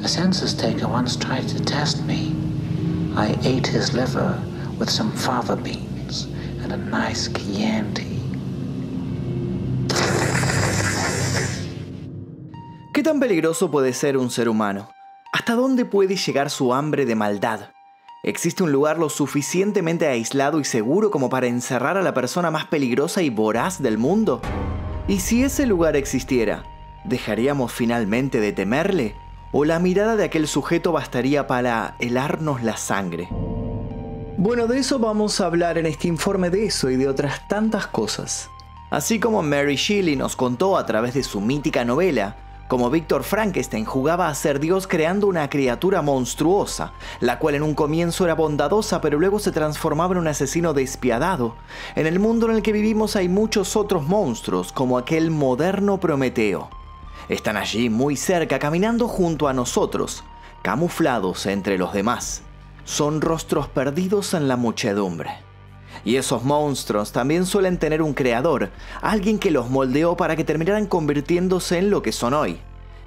A census taker once tried to test me. I ate his liver with some fava beans and a nice Chianti. ¿Qué tan peligroso puede ser un ser humano? ¿Hasta dónde puede llegar su hambre de maldad? ¿Existe un lugar lo suficientemente aislado y seguro como para encerrar a la persona más peligrosa y voraz del mundo? ¿Y si ese lugar existiera, dejaríamos finalmente de temerle? ¿O la mirada de aquel sujeto bastaría para helarnos la sangre? Bueno, de eso vamos a hablar en este informe, de eso y de otras tantas cosas. Así como Mary Shelley nos contó a través de su mítica novela, como Víctor Frankenstein jugaba a ser Dios creando una criatura monstruosa, la cual en un comienzo era bondadosa pero luego se transformaba en un asesino despiadado. En el mundo en el que vivimos hay muchos otros monstruos, como aquel moderno Prometeo. Están allí muy cerca, caminando junto a nosotros, camuflados entre los demás. Son rostros perdidos en la muchedumbre. Y esos monstruos también suelen tener un creador, alguien que los moldeó para que terminaran convirtiéndose en lo que son hoy.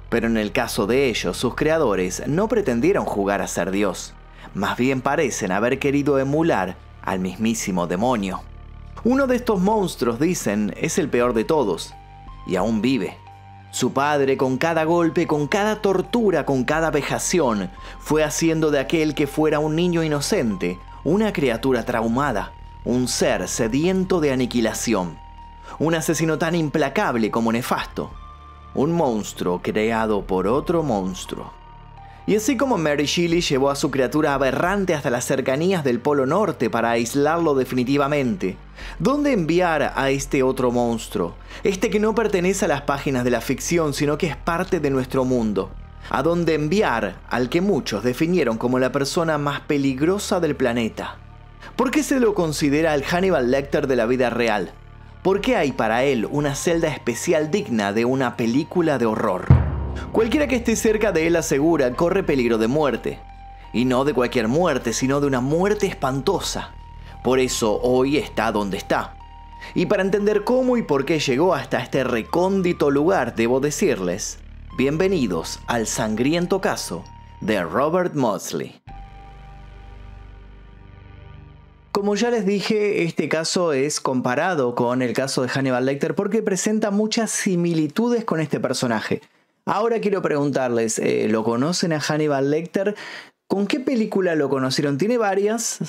Pero en el caso de ellos, sus creadores no pretendieron jugar a ser Dios. Más bien parecen haber querido emular al mismísimo demonio. Uno de estos monstruos, dicen, es el peor de todos, y aún vive. Su padre, con cada golpe, con cada tortura, con cada vejación, fue haciendo de aquel que fuera un niño inocente, una criatura traumada. Un ser sediento de aniquilación. Un asesino tan implacable como nefasto. Un monstruo creado por otro monstruo. Y así como Mary Shelley llevó a su criatura aberrante hasta las cercanías del Polo Norte para aislarlo definitivamente, ¿dónde enviar a este otro monstruo? Este que no pertenece a las páginas de la ficción, sino que es parte de nuestro mundo. ¿A dónde enviar al que muchos definieron como la persona más peligrosa del planeta? ¿Por qué se lo considera el Hannibal Lecter de la vida real? ¿Por qué hay para él una celda especial digna de una película de horror? Cualquiera que esté cerca de él asegura corre peligro de muerte. Y no de cualquier muerte, sino de una muerte espantosa. Por eso hoy está donde está. Y para entender cómo y por qué llegó hasta este recóndito lugar, debo decirles, bienvenidos al sangriento caso de Robert Mosley. Como ya les dije, este caso es comparado con el caso de Hannibal Lecter porque presenta muchas similitudes con este personaje. Ahora quiero preguntarles, ¿lo conocen a Hannibal Lecter? ¿Con qué película lo conocieron? Tiene varias,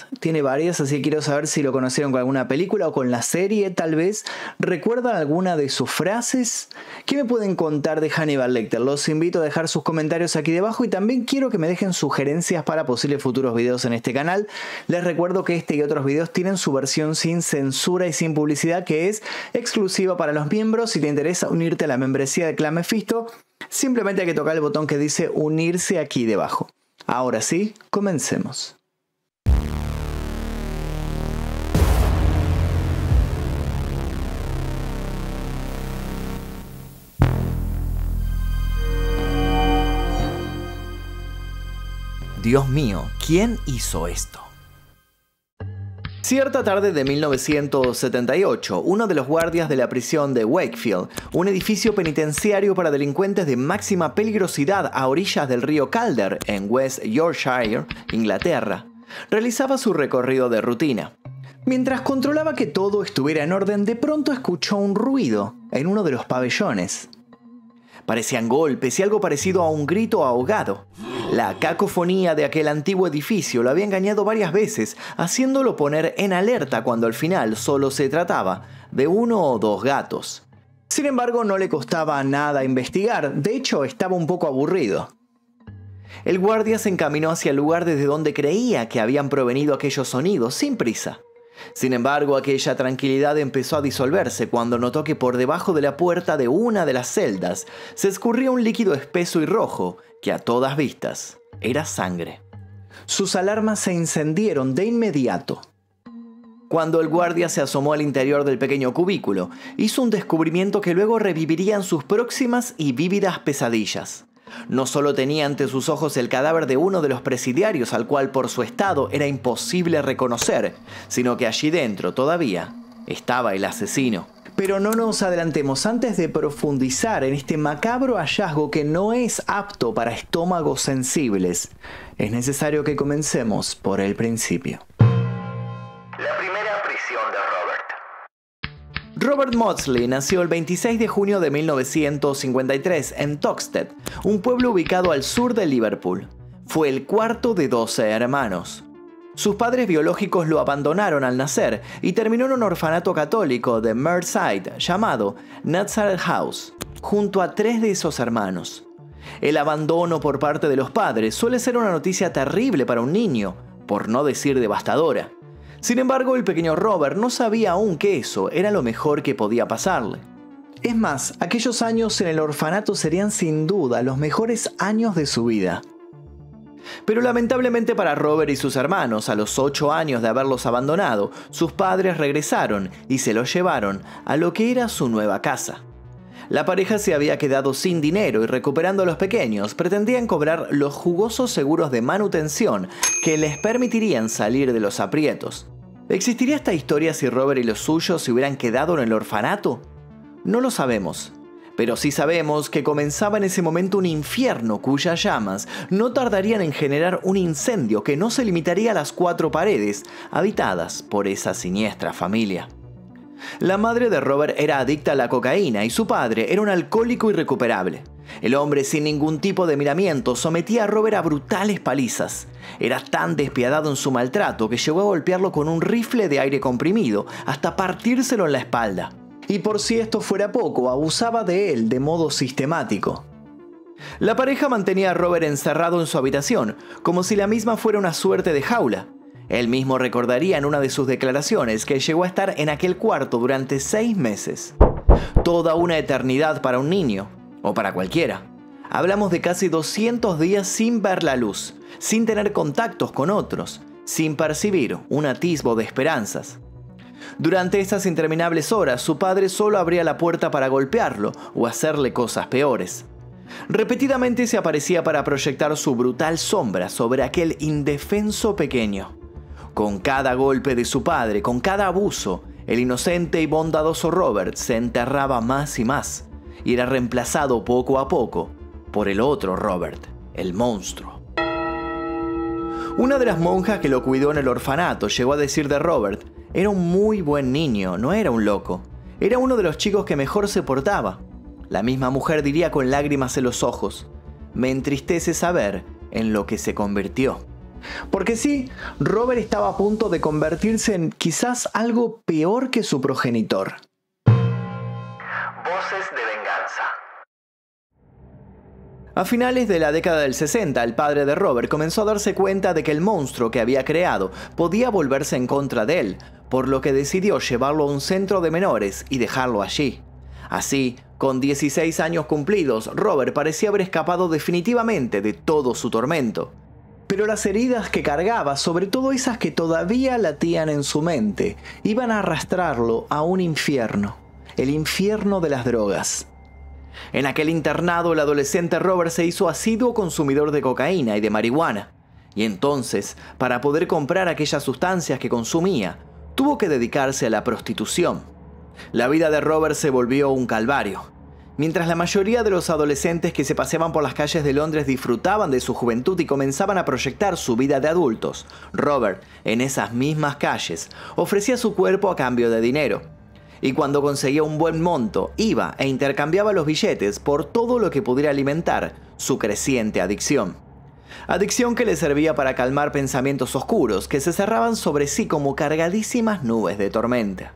así que quiero saber si lo conocieron con alguna película o con la serie, tal vez. ¿Recuerdan alguna de sus frases? ¿Qué me pueden contar de Hannibal Lecter? Los invito a dejar sus comentarios aquí debajo y también quiero que me dejen sugerencias para posibles futuros videos en este canal. Les recuerdo que este y otros videos tienen su versión sin censura y sin publicidad, que es exclusiva para los miembros. Si te interesa unirte a la membresía de Clan Mephisto, simplemente hay que tocar el botón que dice unirse aquí debajo. Ahora sí, comencemos. Dios mío, ¿quién hizo esto? Cierta tarde de 1978, uno de los guardias de la prisión de Wakefield, un edificio penitenciario para delincuentes de máxima peligrosidad a orillas del río Calder, en West Yorkshire, Inglaterra, realizaba su recorrido de rutina. Mientras controlaba que todo estuviera en orden, de pronto escuchó un ruido en uno de los pabellones. Parecían golpes y algo parecido a un grito ahogado. La cacofonía de aquel antiguo edificio lo había engañado varias veces, haciéndolo poner en alerta cuando al final solo se trataba de uno o dos gatos. Sin embargo, no le costaba nada investigar, de hecho estaba un poco aburrido. El guardia se encaminó hacia el lugar desde donde creía que habían provenido aquellos sonidos, sin prisa. Sin embargo, aquella tranquilidad empezó a disolverse cuando notó que por debajo de la puerta de una de las celdas se escurría un líquido espeso y rojo que a todas vistas era sangre. Sus alarmas se encendieron de inmediato. Cuando el guardia se asomó al interior del pequeño cubículo, hizo un descubrimiento que luego reviviría en sus próximas y vívidas pesadillas. No solo tenía ante sus ojos el cadáver de uno de los presidiarios al cual por su estado era imposible reconocer, sino que allí dentro todavía estaba el asesino. Pero no nos adelantemos. Antes de profundizar en este macabro hallazgo que no es apto para estómagos sensibles, es necesario que comencemos por el principio. La primera prisión de Robert. Robert Maudsley nació el 26 de junio de 1953 en Toxteth, un pueblo ubicado al sur de Liverpool. Fue el cuarto de 12 hermanos. Sus padres biológicos lo abandonaron al nacer y terminó en un orfanato católico de Merseyside llamado Nazareth House, junto a 3 de esos hermanos. El abandono por parte de los padres suele ser una noticia terrible para un niño, por no decir devastadora. Sin embargo, el pequeño Robert no sabía aún que eso era lo mejor que podía pasarle. Es más, aquellos años en el orfanato serían sin duda los mejores años de su vida. Pero lamentablemente para Robert y sus hermanos, a los 8 años de haberlos abandonado, sus padres regresaron y se los llevaron a lo que era su nueva casa. La pareja se había quedado sin dinero y recuperando a los pequeños, pretendían cobrar los jugosos seguros de manutención que les permitirían salir de los aprietos. ¿Existiría esta historia si Robert y los suyos se hubieran quedado en el orfanato? No lo sabemos. Pero sí sabemos que comenzaba en ese momento un infierno cuyas llamas no tardarían en generar un incendio que no se limitaría a las 4 paredes habitadas por esa siniestra familia. La madre de Robert era adicta a la cocaína y su padre era un alcohólico irrecuperable. El hombre, sin ningún tipo de miramiento, sometía a Robert a brutales palizas. Era tan despiadado en su maltrato que llegó a golpearlo con un rifle de aire comprimido hasta partírselo en la espalda. Y por si esto fuera poco, abusaba de él de modo sistemático. La pareja mantenía a Robert encerrado en su habitación, como si la misma fuera una suerte de jaula. Él mismo recordaría en una de sus declaraciones que llegó a estar en aquel cuarto durante 6 meses. Toda una eternidad para un niño, o para cualquiera. Hablamos de casi 200 días sin ver la luz, sin tener contactos con otros, sin percibir un atisbo de esperanzas. Durante esas interminables horas, su padre solo abría la puerta para golpearlo o hacerle cosas peores. Repetidamente se aparecía para proyectar su brutal sombra sobre aquel indefenso pequeño. Con cada golpe de su padre, con cada abuso, el inocente y bondadoso Robert se enterraba más y más, y era reemplazado poco a poco por el otro Robert, el monstruo. Una de las monjas que lo cuidó en el orfanato llegó a decir de Robert: era un muy buen niño, no era un loco. Era uno de los chicos que mejor se portaba. La misma mujer diría con lágrimas en los ojos: me entristece saber en lo que se convirtió. Porque sí, Robert estaba a punto de convertirse en quizás algo peor que su progenitor. Voces de venganza. A finales de la década del 60, el padre de Robert comenzó a darse cuenta de que el monstruo que había creado podía volverse en contra de él, por lo que decidió llevarlo a un centro de menores y dejarlo allí. Así, con 16 años cumplidos, Robert parecía haber escapado definitivamente de todo su tormento. Pero las heridas que cargaba, sobre todo esas que todavía latían en su mente, iban a arrastrarlo a un infierno, el infierno de las drogas. En aquel internado, el adolescente Robert se hizo asiduo consumidor de cocaína y de marihuana. Y entonces, para poder comprar aquellas sustancias que consumía, tuvo que dedicarse a la prostitución. La vida de Robert se volvió un calvario. Mientras la mayoría de los adolescentes que se paseaban por las calles de Londres disfrutaban de su juventud y comenzaban a proyectar su vida de adultos, Robert, en esas mismas calles, ofrecía su cuerpo a cambio de dinero. Y cuando conseguía un buen monto, iba e intercambiaba los billetes por todo lo que pudiera alimentar su creciente adicción. Adicción que le servía para calmar pensamientos oscuros que se cerraban sobre sí como cargadísimas nubes de tormenta.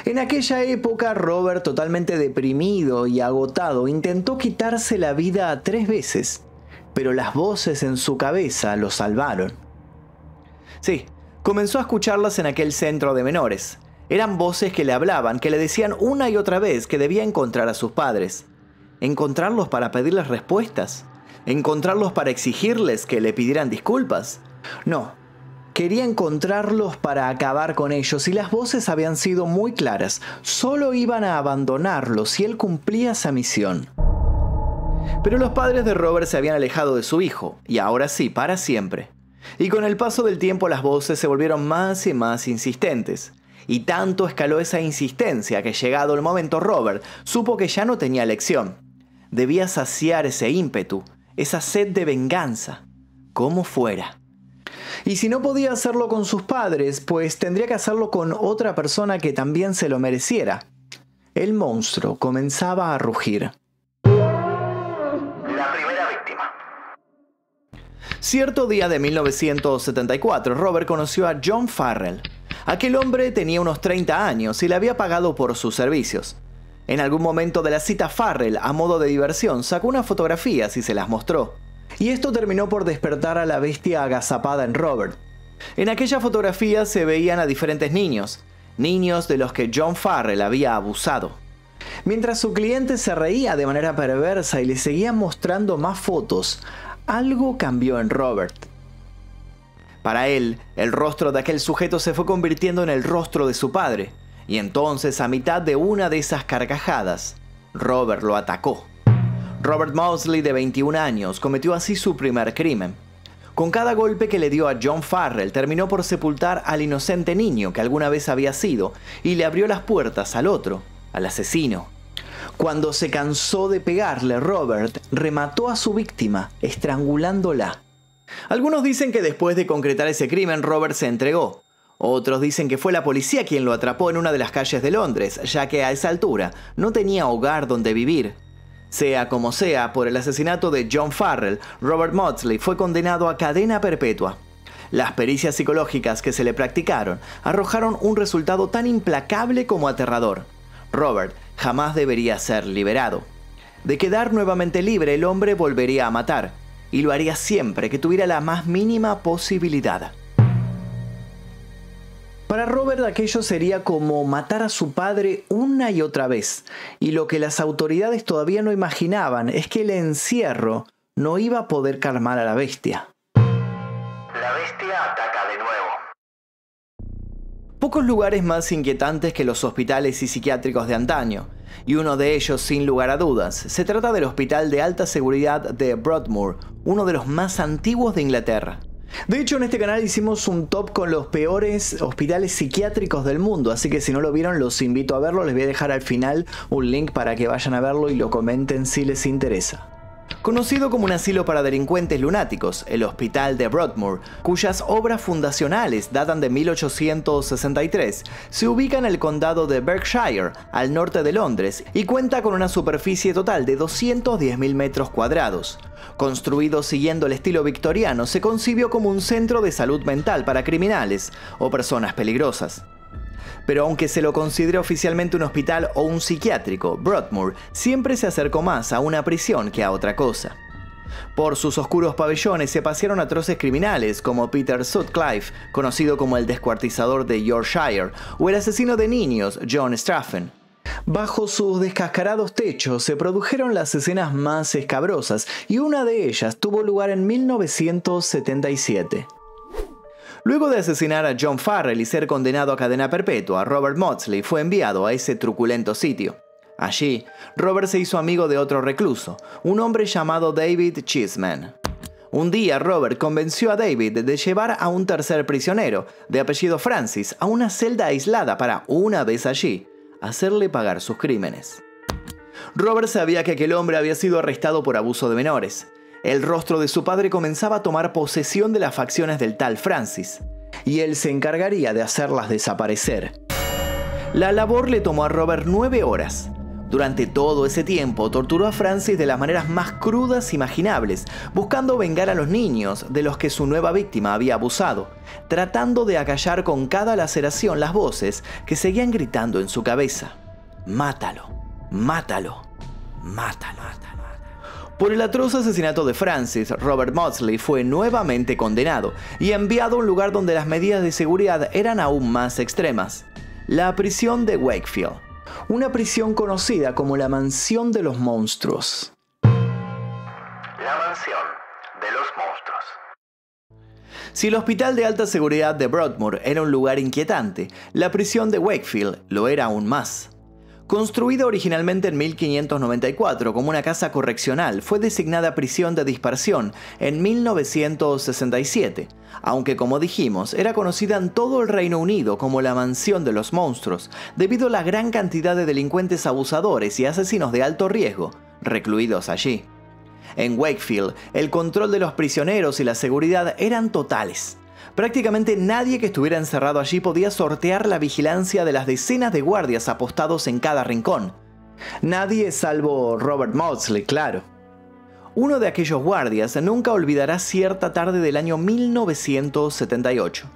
En aquella época, Robert, totalmente deprimido y agotado, intentó quitarse la vida 3 veces, pero las voces en su cabeza lo salvaron. Sí, comenzó a escucharlas en aquel centro de menores. Eran voces que le hablaban, que le decían una y otra vez que debía encontrar a sus padres. ¿Encontrarlos para pedirles respuestas? ¿Encontrarlos para exigirles que le pidieran disculpas? No. Quería encontrarlos para acabar con ellos y las voces habían sido muy claras. Solo iban a abandonarlo si él cumplía esa misión. Pero los padres de Robert se habían alejado de su hijo, y ahora sí, para siempre. Y con el paso del tiempo las voces se volvieron más y más insistentes. Y tanto escaló esa insistencia que llegado el momento Robert supo que ya no tenía elección. Debía saciar ese ímpetu, esa sed de venganza, como fuera. Y si no podía hacerlo con sus padres, pues tendría que hacerlo con otra persona que también se lo mereciera. El monstruo comenzaba a rugir. La primera víctima. Cierto día de 1974, Robert conoció a John Farrell. Aquel hombre tenía unos 30 años y le había pagado por sus servicios. En algún momento de la cita, Farrell, a modo de diversión, sacó unas fotografías y se las mostró. Y esto terminó por despertar a la bestia agazapada en Robert. En aquella fotografía se veían a diferentes niños de los que John Farrell había abusado. Mientras su cliente se reía de manera perversa y le seguía mostrando más fotos, algo cambió en Robert. Para él, el rostro de aquel sujeto se fue convirtiendo en el rostro de su padre, y entonces, a mitad de una de esas carcajadas, Robert lo atacó. Robert Mosley, de 21 años, cometió así su primer crimen. Con cada golpe que le dio a John Farrell, terminó por sepultar al inocente niño que alguna vez había sido y le abrió las puertas al otro, al asesino. Cuando se cansó de pegarle, Robert remató a su víctima, estrangulándola. Algunos dicen que después de concretar ese crimen, Robert se entregó. Otros dicen que fue la policía quien lo atrapó en una de las calles de Londres, ya que a esa altura no tenía hogar donde vivir. Sea como sea, por el asesinato de John Farrell, Robert Mosley fue condenado a cadena perpetua. Las pericias psicológicas que se le practicaron arrojaron un resultado tan implacable como aterrador. Robert jamás debería ser liberado. De quedar nuevamente libre, el hombre volvería a matar, y lo haría siempre que tuviera la más mínima posibilidad. Para Robert aquello sería como matar a su padre una y otra vez, y lo que las autoridades todavía no imaginaban es que el encierro no iba a poder calmar a la bestia. La bestia ataca de nuevo. Pocos lugares más inquietantes que los hospitales y psiquiátricos de antaño, y uno de ellos, sin lugar a dudas, se trata del Hospital de Alta Seguridad de Broadmoor, uno de los más antiguos de Inglaterra. De hecho, en este canal hicimos un top con los peores hospitales psiquiátricos del mundo, así que si no lo vieron los invito a verlo. Les voy a dejar al final un link para que vayan a verlo y lo comenten si les interesa. Conocido como un asilo para delincuentes lunáticos, el Hospital de Broadmoor, cuyas obras fundacionales datan de 1863, se ubica en el condado de Berkshire, al norte de Londres, y cuenta con una superficie total de 210.000 metros cuadrados. Construido siguiendo el estilo victoriano, se concibió como un centro de salud mental para criminales o personas peligrosas. Pero aunque se lo considere oficialmente un hospital o un psiquiátrico, Broadmoor siempre se acercó más a una prisión que a otra cosa. Por sus oscuros pabellones se pasearon atroces criminales como Peter Sutcliffe, conocido como el descuartizador de Yorkshire, o el asesino de niños John Straffen. Bajo sus descascarados techos se produjeron las escenas más escabrosas, y una de ellas tuvo lugar en 1977. Luego de asesinar a John Farrell y ser condenado a cadena perpetua, Robert Mosley fue enviado a ese truculento sitio. Allí, Robert se hizo amigo de otro recluso, un hombre llamado David Cheeseman. Un día, Robert convenció a David de llevar a un tercer prisionero, de apellido Francis, a una celda aislada para, una vez allí, hacerle pagar sus crímenes. Robert sabía que aquel hombre había sido arrestado por abuso de menores. El rostro de su padre comenzaba a tomar posesión de las facciones del tal Francis, y él se encargaría de hacerlas desaparecer. La labor le tomó a Robert 9 horas. Durante todo ese tiempo torturó a Francis de las maneras más crudas imaginables, buscando vengar a los niños de los que su nueva víctima había abusado, tratando de acallar con cada laceración las voces que seguían gritando en su cabeza. «Mátalo, mátalo, mátalo». Por el atroz asesinato de Francis, Robert Mosley fue nuevamente condenado y enviado a un lugar donde las medidas de seguridad eran aún más extremas: la prisión de Wakefield, una prisión conocida como la Mansión de los Monstruos. La Mansión de los Monstruos. Si el Hospital de Alta Seguridad de Broadmoor era un lugar inquietante, la prisión de Wakefield lo era aún más. Construida originalmente en 1594 como una casa correccional, fue designada prisión de dispersión en 1967, aunque como dijimos, era conocida en todo el Reino Unido como la Mansión de los Monstruos, debido a la gran cantidad de delincuentes abusadores y asesinos de alto riesgo recluidos allí. En Wakefield, el control de los prisioneros y la seguridad eran totales. Prácticamente nadie que estuviera encerrado allí podía sortear la vigilancia de las decenas de guardias apostados en cada rincón. Nadie salvo Robert Maudsley, claro. Uno de aquellos guardias nunca olvidará cierta tarde del año 1978.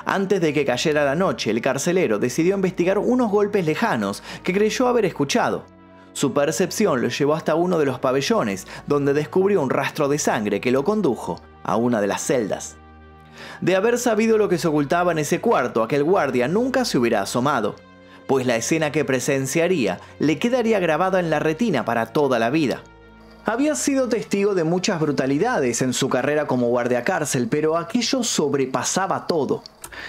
Antes de que cayera la noche, el carcelero decidió investigar unos golpes lejanos que creyó haber escuchado. Su percepción lo llevó hasta uno de los pabellones, donde descubrió un rastro de sangre que lo condujo a una de las celdas. De haber sabido lo que se ocultaba en ese cuarto, aquel guardia nunca se hubiera asomado, pues la escena que presenciaría le quedaría grabada en la retina para toda la vida. Había sido testigo de muchas brutalidades en su carrera como guardiacárcel, pero aquello sobrepasaba todo.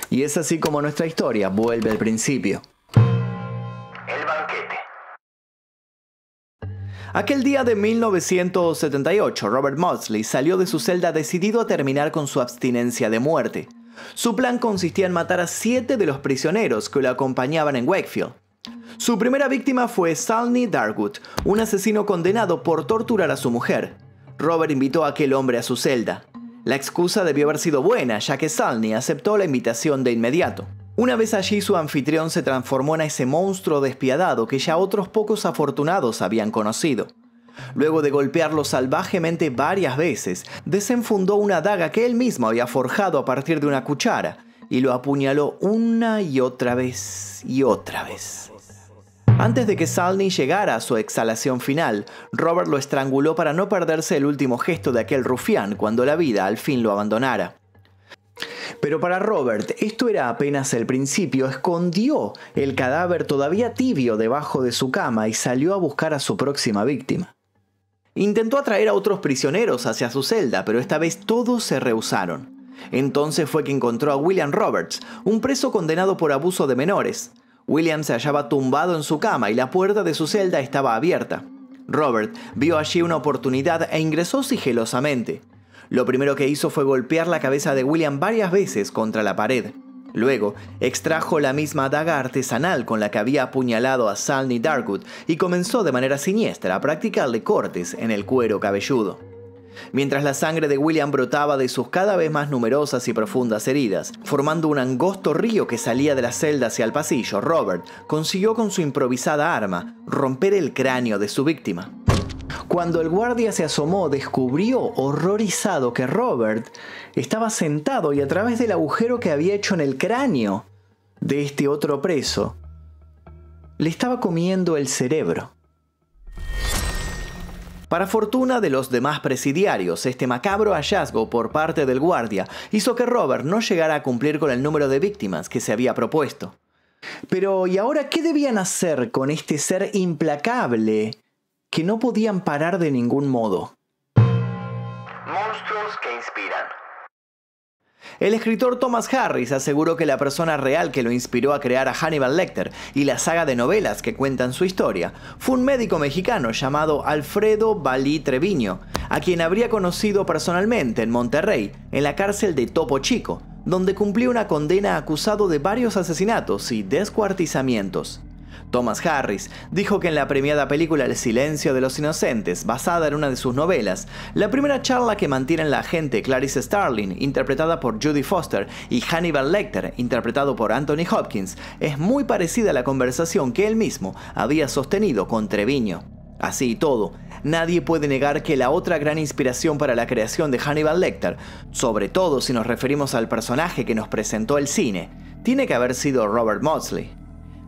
Y es así como nuestra historia vuelve al principio. El banquete. Aquel día de 1978, Robert Maudsley salió de su celda decidido a terminar con su abstinencia de muerte. Su plan consistía en matar a 7 de los prisioneros que lo acompañaban en Wakefield. Su primera víctima fue Salney Darkwood, un asesino condenado por torturar a su mujer. Robert invitó a aquel hombre a su celda. La excusa debió haber sido buena, ya que Salney aceptó la invitación de inmediato. Una vez allí, su anfitrión se transformó en ese monstruo despiadado que ya otros pocos afortunados habían conocido. Luego de golpearlo salvajemente varias veces, desenfundó una daga que él mismo había forjado a partir de una cuchara y lo apuñaló una y otra vez y otra vez. Antes de que Salney llegara a su exhalación final, Robert lo estranguló para no perderse el último gesto de aquel rufián cuando la vida al fin lo abandonara. Pero para Robert esto era apenas el principio. Escondió el cadáver todavía tibio debajo de su cama y salió a buscar a su próxima víctima. Intentó atraer a otros prisioneros hacia su celda, pero esta vez todos se rehusaron. Entonces fue que encontró a William Roberts, un preso condenado por abuso de menores. William se hallaba tumbado en su cama y la puerta de su celda estaba abierta. Robert vio allí una oportunidad e ingresó sigilosamente. Lo primero que hizo fue golpear la cabeza de William varias veces contra la pared. Luego, extrajo la misma daga artesanal con la que había apuñalado a Salney Darkwood y comenzó de manera siniestra a practicarle cortes en el cuero cabelludo. Mientras la sangre de William brotaba de sus cada vez más numerosas y profundas heridas, formando un angosto río que salía de la celda hacia el pasillo, Robert consiguió con su improvisada arma romper el cráneo de su víctima. Cuando el guardia se asomó, descubrió horrorizado que Robert estaba sentado y a través del agujero que había hecho en el cráneo de este otro preso, le estaba comiendo el cerebro. Para fortuna de los demás presidiarios, este macabro hallazgo por parte del guardia hizo que Robert no llegara a cumplir con el número de víctimas que se había propuesto. Pero, ¿y ahora qué debían hacer con este ser implacable que no podían parar de ningún modo? Monstruos que inspiran. El escritor Thomas Harris aseguró que la persona real que lo inspiró a crear a Hannibal Lecter y la saga de novelas que cuentan su historia fue un médico mexicano llamado Alfredo Balí Treviño, a quien habría conocido personalmente en Monterrey, en la cárcel de Topo Chico, donde cumplió una condena acusado de varios asesinatos y descuartizamientos. Thomas Harris dijo que en la premiada película El silencio de los inocentes, basada en una de sus novelas, la primera charla que mantienen la agente Clarice Starling, interpretada por Jodie Foster, y Hannibal Lecter, interpretado por Anthony Hopkins, es muy parecida a la conversación que él mismo había sostenido con Treviño. Así y todo, nadie puede negar que la otra gran inspiración para la creación de Hannibal Lecter, sobre todo si nos referimos al personaje que nos presentó el cine, tiene que haber sido Robert Maudsley.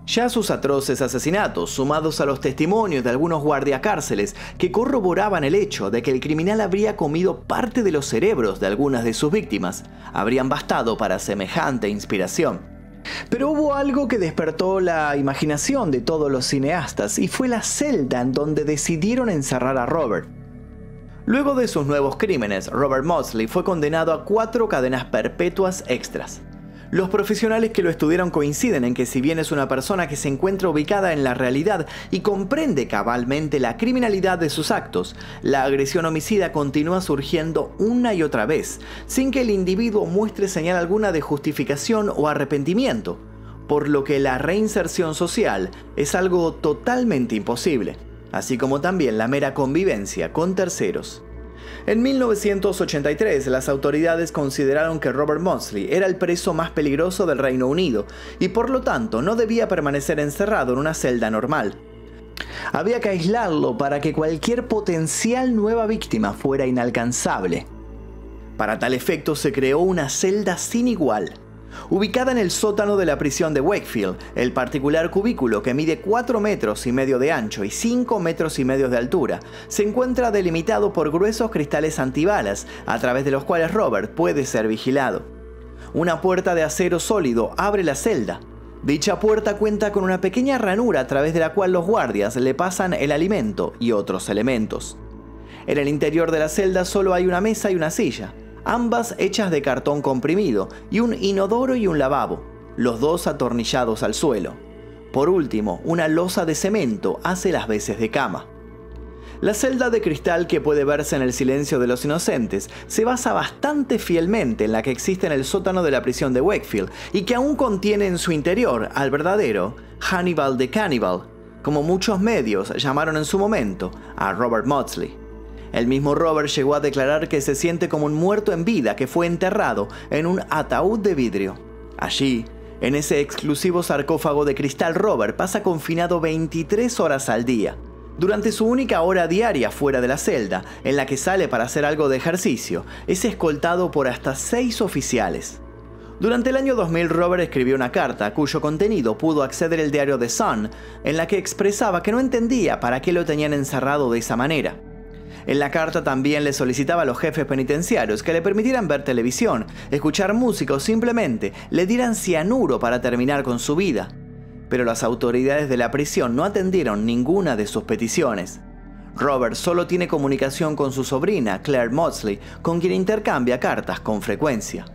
Ya sus atroces asesinatos, sumados a los testimonios de algunos guardiacárceles que corroboraban el hecho de que el criminal habría comido parte de los cerebros de algunas de sus víctimas, habrían bastado para semejante inspiración. Pero hubo algo que despertó la imaginación de todos los cineastas y fue la celda en donde decidieron encerrar a Robert. Luego de sus nuevos crímenes, Robert Maudsley fue condenado a 4 cadenas perpetuas extras. Los profesionales que lo estudiaron coinciden en que si bien es una persona que se encuentra ubicada en la realidad y comprende cabalmente la criminalidad de sus actos, la agresión homicida continúa surgiendo una y otra vez, sin que el individuo muestre señal alguna de justificación o arrepentimiento, por lo que la reinserción social es algo totalmente imposible, así como también la mera convivencia con terceros. En 1983, las autoridades consideraron que Robert Maudsley era el preso más peligroso del Reino Unido y por lo tanto no debía permanecer encerrado en una celda normal. Había que aislarlo para que cualquier potencial nueva víctima fuera inalcanzable. Para tal efecto se creó una celda sin igual. Ubicada en el sótano de la prisión de Wakefield, el particular cubículo que mide 4,5 metros de ancho y 5,5 metros de altura, se encuentra delimitado por gruesos cristales antibalas, a través de los cuales Robert puede ser vigilado. Una puerta de acero sólido abre la celda. Dicha puerta cuenta con una pequeña ranura a través de la cual los guardias le pasan el alimento y otros elementos. En el interior de la celda solo hay una mesa y una silla, ambas hechas de cartón comprimido, y un inodoro y un lavabo, los dos atornillados al suelo. Por último, una losa de cemento hace las veces de cama. La celda de cristal que puede verse en El silencio de los inocentes se basa bastante fielmente en la que existe en el sótano de la prisión de Wakefield y que aún contiene en su interior al verdadero Hannibal the Cannibal, como muchos medios llamaron en su momento a Robert Maudsley. El mismo Robert llegó a declarar que se siente como un muerto en vida que fue enterrado en un ataúd de vidrio. Allí, en ese exclusivo sarcófago de cristal, Robert pasa confinado 23 horas al día. Durante su única hora diaria fuera de la celda, en la que sale para hacer algo de ejercicio, es escoltado por hasta 6 oficiales. Durante el año 2000, Robert escribió una carta cuyo contenido pudo acceder el diario The Sun, en la que expresaba que no entendía para qué lo tenían encerrado de esa manera. En la carta también le solicitaba a los jefes penitenciarios que le permitieran ver televisión, escuchar música o simplemente le dieran cianuro para terminar con su vida. Pero las autoridades de la prisión no atendieron ninguna de sus peticiones. Robert solo tiene comunicación con su sobrina, Claire Maudsley, con quien intercambia cartas con frecuencia.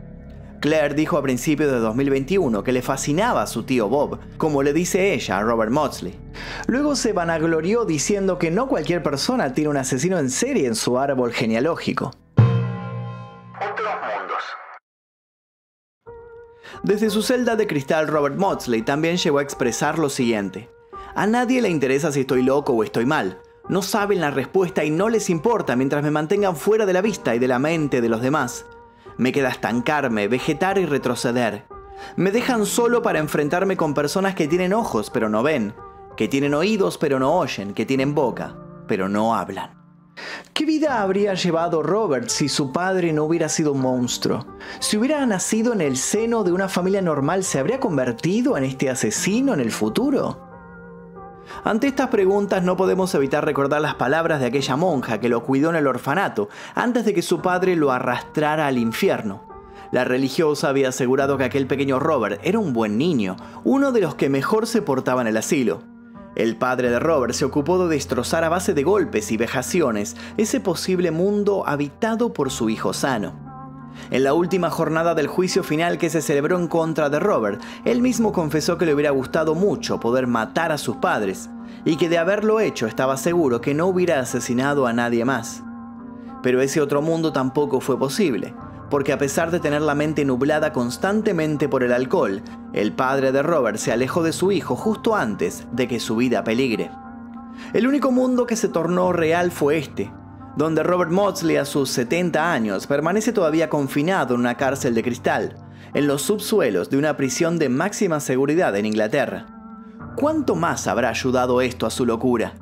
Claire dijo a principios de 2021 que le fascinaba a su tío Bob, como le dice ella a Robert Maudsley. Luego se vanaglorió diciendo que no cualquier persona tiene un asesino en serie en su árbol genealógico. Otros mundos. Desde su celda de cristal, Robert Maudsley también llegó a expresar lo siguiente: a nadie le interesa si estoy loco o estoy mal. No saben la respuesta y no les importa mientras me mantengan fuera de la vista y de la mente de los demás. Me queda estancarme, vegetar y retroceder. Me dejan solo para enfrentarme con personas que tienen ojos pero no ven, que tienen oídos pero no oyen, que tienen boca pero no hablan. ¿Qué vida habría llevado Robert si su padre no hubiera sido un monstruo? Si hubiera nacido en el seno de una familia normal, ¿se habría convertido en este asesino en el futuro? Ante estas preguntas no podemos evitar recordar las palabras de aquella monja que lo cuidó en el orfanato antes de que su padre lo arrastrara al infierno. La religiosa había asegurado que aquel pequeño Robert era un buen niño, uno de los que mejor se portaba en el asilo. El padre de Robert se ocupó de destrozar a base de golpes y vejaciones ese posible mundo habitado por su hijo sano. En la última jornada del juicio final que se celebró en contra de Robert, él mismo confesó que le hubiera gustado mucho poder matar a sus padres y que de haberlo hecho estaba seguro que no hubiera asesinado a nadie más. Pero ese otro mundo tampoco fue posible, porque a pesar de tener la mente nublada constantemente por el alcohol, el padre de Robert se alejó de su hijo justo antes de que su vida peligre. El único mundo que se tornó real fue este, donde Robert Maudsley a sus 70 años permanece todavía confinado en una cárcel de cristal, en los subsuelos de una prisión de máxima seguridad en Inglaterra. ¿Cuánto más habrá ayudado esto a su locura?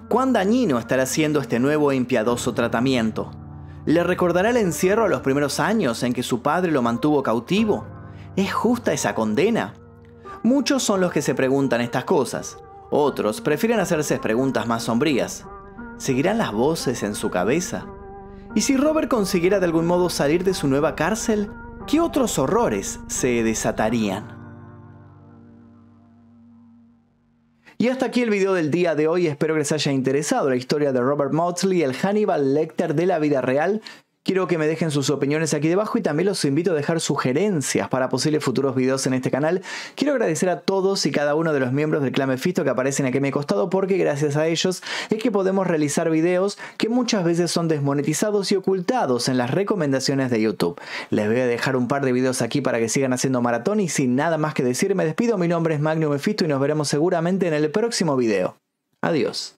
¿Cuán dañino estará siendo este nuevo e impiadoso tratamiento? ¿Le recordará el encierro a los primeros años en que su padre lo mantuvo cautivo? ¿Es justa esa condena? Muchos son los que se preguntan estas cosas. Otros prefieren hacerse preguntas más sombrías. ¿Seguirán las voces en su cabeza? ¿Y si Robert consiguiera de algún modo salir de su nueva cárcel? ¿Qué otros horrores se desatarían? Y hasta aquí el video del día de hoy. Espero que les haya interesado la historia de Robert Maudsley, el Hannibal Lecter de la vida real. Quiero que me dejen sus opiniones aquí debajo y también los invito a dejar sugerencias para posibles futuros videos en este canal. Quiero agradecer a todos y cada uno de los miembros del clan Mephisto que aparecen aquí a mi costado, porque gracias a ellos es que podemos realizar videos que muchas veces son desmonetizados y ocultados en las recomendaciones de YouTube. Les voy a dejar un par de videos aquí para que sigan haciendo maratón, y sin nada más que decir me despido. Mi nombre es Magnum Mephisto y nos veremos seguramente en el próximo video. Adiós.